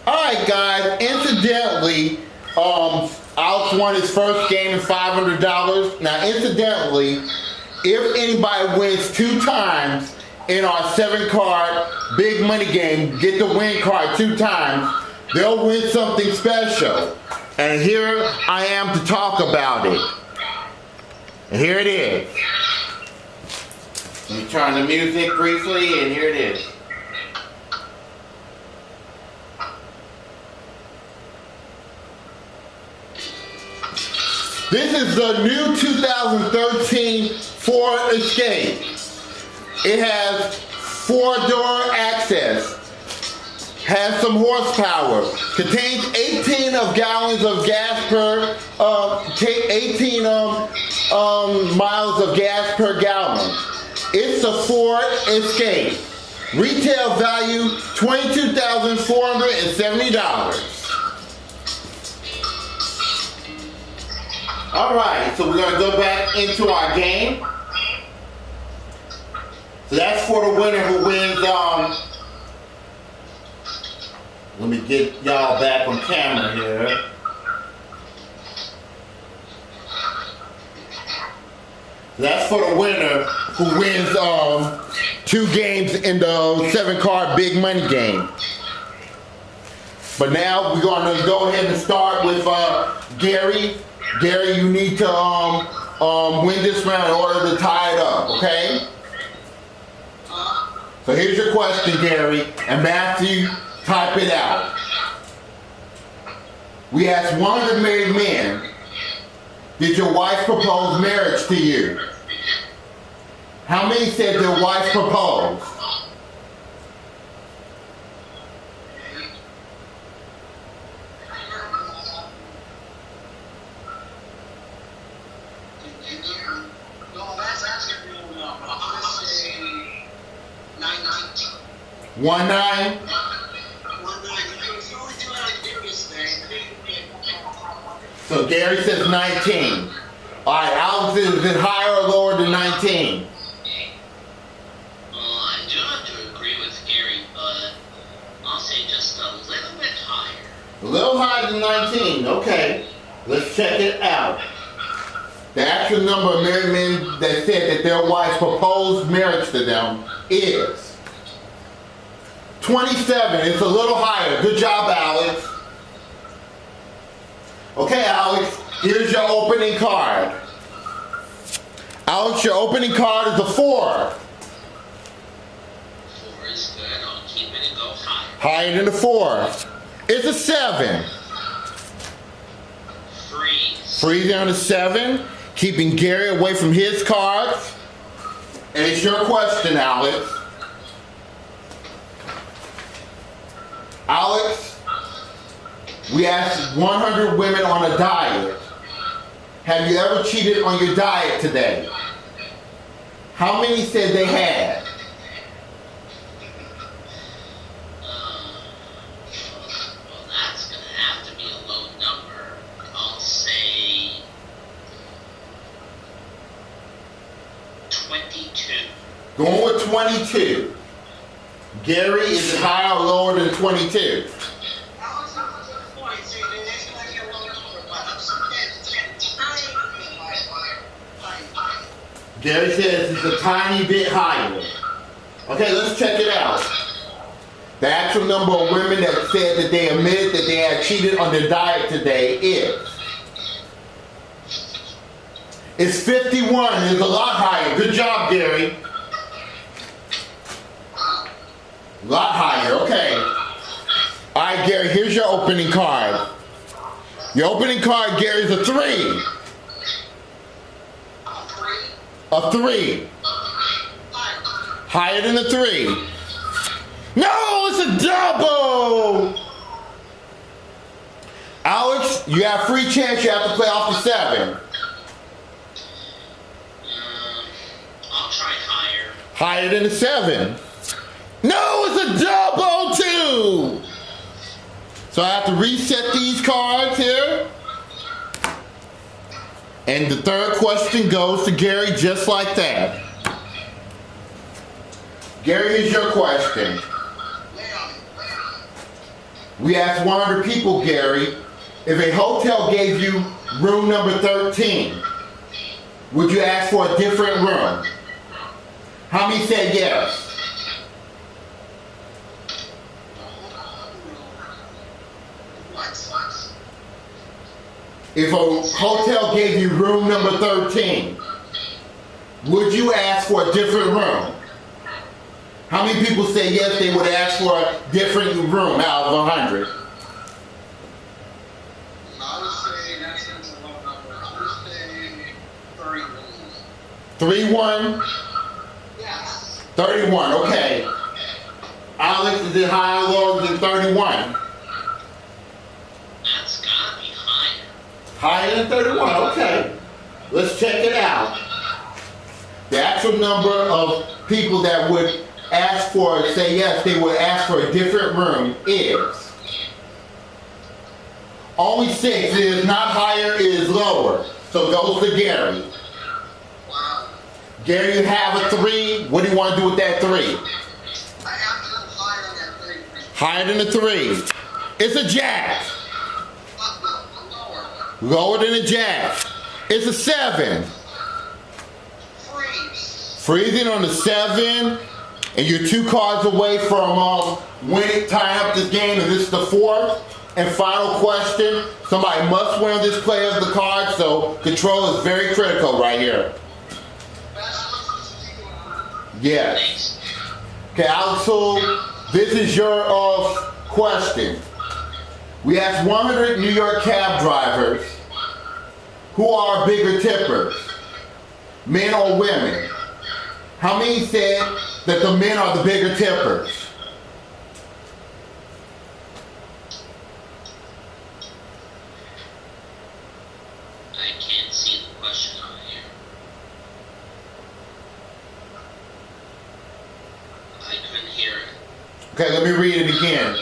Alright guys, incidentally, Alex won his first game of $500. Now incidentally, if anybody wins 2 times in our 7-card big money game, get the win card 2 times, they'll win something special. And here I am to talk about it. And here it is. Let me turn the music briefly, and here it is. This is the new 2013 Ford Escape. It has 4-door access, has some horsepower, contains 18 gallons of gas per, 18 miles of gas per gallon. It's a Ford Escape. Retail value $22,470. Alright, so we're going to go back into our game. So that's for the winner who wins, let me get y'all back on camera here. That's for the winner who wins 2 games in the 7-card big money game. But now we're going to go ahead and start with Gary. Gary, you need to win this round in order to tie it up, okay? So here's your question, Gary, and Matthew, type it out. We asked 100 married men, did your wife propose marriage to you? How many said their wife proposed? One nine. So Gary says 19. All right, Alex, is it higher or lower than 19? I do have to agree with Gary, but I'll say just a little bit higher. A little higher than 19. Okay, let's check it out. The actual number of married men that said that their wives proposed marriage to them is 27. It's a little higher. Good job, Alex. Okay, Alex, here's your opening card. Alex, your opening card is a 4. 4 is good. I'll keep it and go higher. Higher than the 4. It's a 7. Freeze on a 7, keeping Gary away from his cards. And it's your question, Alex. Alex, we asked 100 women on a diet. Have you ever cheated on your diet today? How many said they had? Well, that's going to have to be a low number. I'll say 22. Going with 22. Gary, is it higher or lower than 22? Gary says it's a tiny bit higher. Okay, let's check it out. The actual number of women that said that they admitted that they had cheated on their diet today is 51. It's a lot higher. Good job, Gary. A lot higher, okay. All right, Gary, here's your opening card. Your opening card, Gary, is a 3. A 3. Higher than a 3. No, it's a double! Alex, you have free chance. You have to play off the 7. I'll try higher. Higher than a 7. No, it's a double too! So I have to reset these cards here. And the third question goes to Gary just like that. Gary, here's your question. We asked 100 people, Gary, if a hotel gave you room number 13, would you ask for a different room? How many said yes? If a hotel gave you room number 13, would you ask for a different room? How many people say yes, they would ask for a different room out of 100? I would say that seems a low number. I would say 31. 31? Yes. 31, okay. Alex, is it higher or lower than 31? That's gotta be higher. Higher than 31, okay. Let's check it out. The actual number of people that would ask for, say yes, they would ask for a different room is only 6. It is not higher, it is lower. So it goes to Gary. Wow. Gary, you have a 3. What do you want to do with that 3? I have to go higher than that 3. Higher than a 3. It's a jack. Lower. Lower than a jack. It's a 7. Freeze. Freezing on the 7. And you're 2 cards away from winning, tying up this game. And this is the 4th and final question. Somebody must win this play of the card, so control is very critical right here. Yes. Okay, Alex Houle, this is your question. We asked 100 New York cab drivers who are bigger tippers, men or women. How many said that the men are the bigger tippers? I can't see the question on here. I couldn't hear it. Okay, let me read it again.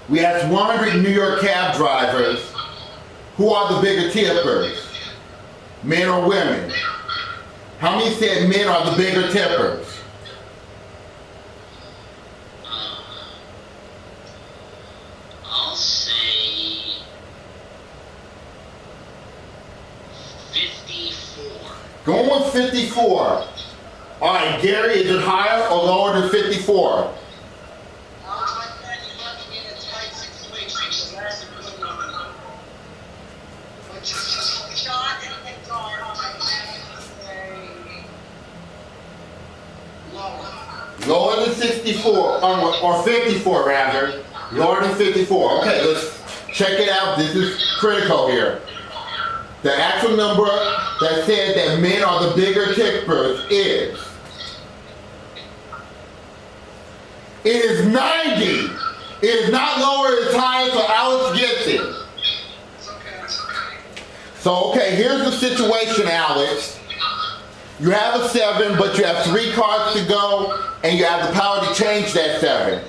We asked 100 New York cab drivers who are the bigger tippers, men or women. How many said men are the bigger tippers? I'll say 54. Going with 54. All right, Gary, is it higher or lower than 54? Lower than 64, or 54 rather. Lower than 54. Okay, let's check it out. This is critical here. The actual number that said that men are the bigger tippers is, it is 90. It is not lower, it's higher, so Alex gets it. So, okay, here's the situation, Alex. You have a 7, but you have 3 cards to go, and you have the power to change that 7.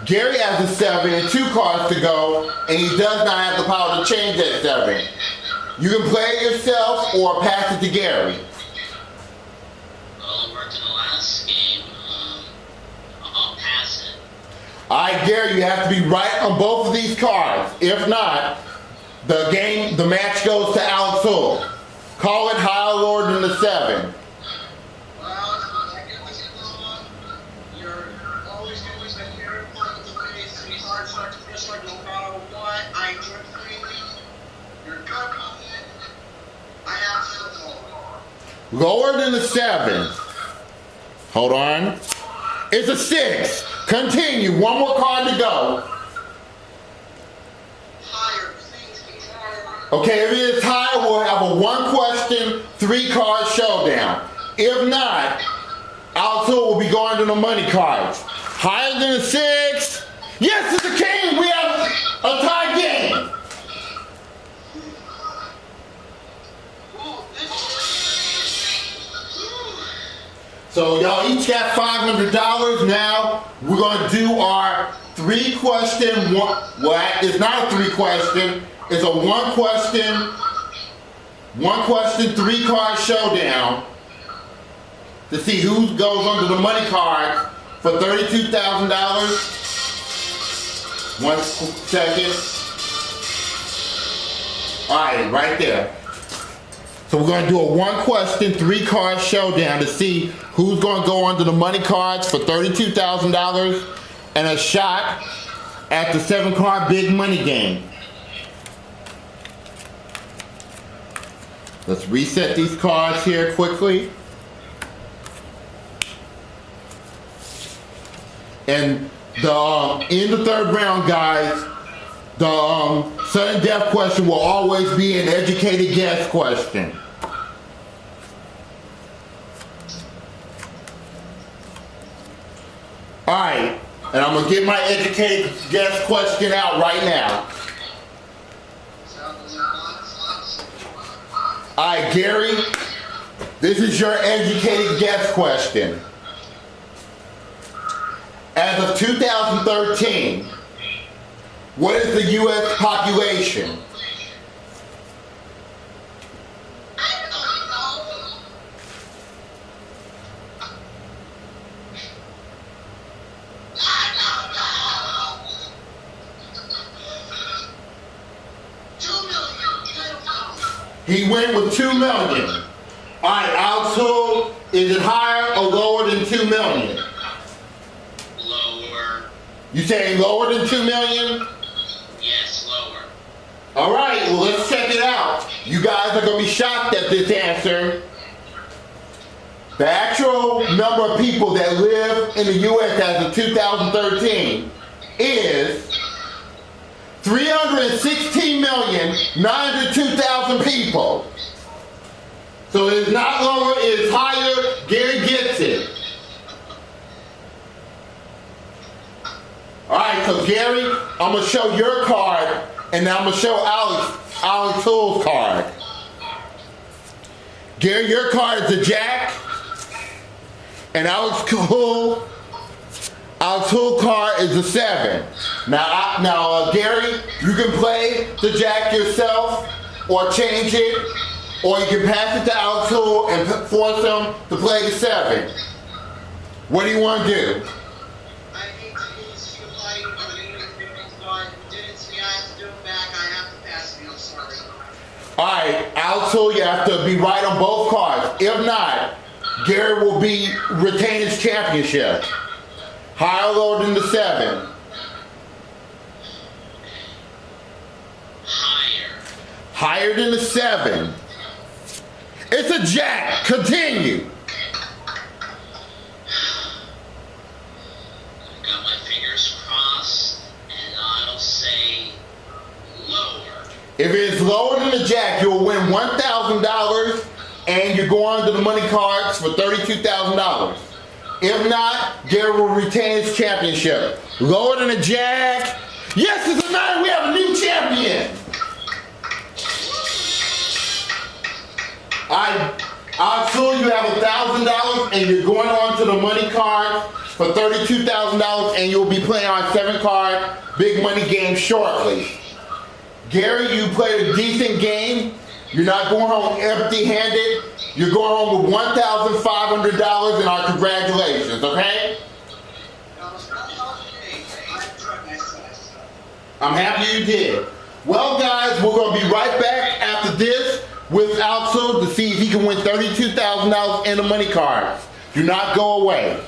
Gary has a 7 and 2 cards to go, and he does not have the power to change that 7. You can play it yourself or pass it to Gary. Well, it worked in the last game. I'll pass it. All right, Gary, you have to be right on both of these cards. If not, the match goes to Alex Houle. Call it higher or lower than the 7. Lower than the 7. Hold on. It's a 6. Continue. One more card to go. Okay, if it is higher, we'll have a 1-question, 3-card showdown. If not, Alex Houle will be going to the money cards. Higher than a 6. Yes, it's a king. We have a tie game. So y'all each got $500. Now we're going to do our 3-question, well, it's not a 3-question, it's a 1-question, 3-card showdown to see who goes under the money card for $32,000. 1 second. Alright, right there. So we're going to do a 1-question, 3-card showdown to see who's going to go under the money cards for $32,000 and a shot at the 7-card big money game. Let's reset these cards here quickly. And in the 3rd round, guys, the sudden death question will always be an educated guess question. Alright, and I'm going to get my educated guess question out right now. Alright, Gary, this is your educated guess question. As of 2013, what is the U.S. population? I don't know. I don't know. 2 million. I don't know. He went with 2 million. Alright, Alex Houle, is it higher or lower than 2 million? Lower. You saying lower than 2 million? Yes, lower. Alright, well let's check it out. You guys are going to be shocked at this answer. The actual number of people that live in the U.S. as of 2013 is 316,902,000 people. So it's not lower, it's higher. Gary gets it. Alright, so Gary, I'm going to show your card, and then I'm going to show Alex Houle's card. Gary, your card is a jack, and Alex Houle's card is a 7. Now, Gary, you can play the jack yourself, or change it, or you can pass it to Alex Houle and force him to play the 7. What do you want to do? Alright, Alex Houle, you have to be right on both cards. If not, Gary will retain his championship. Higher or lower than the 7? Higher. Higher than the 7. It's a jack. Continue. Got my fingers crossed, and I'll say lower. If it's lower than the jack, you'll win $1,000 and you go on to the money cards for $32,000. If not, Gary will retain his championship. Lower than a jack. Yes, it's a 9. We have a new champion. Alex Houle, you have $1,000 and you're going on to the money card for $32,000 and you'll be playing on 7-card big money game shortly. Gary, you played a decent game. You're not going home empty-handed. You're going home with $1,500 and our congratulations, okay? I'm happy you did. Well, guys, we're going to be right back after this with Alex Houle to see if he can win $32,000 in the money cards. Do not go away.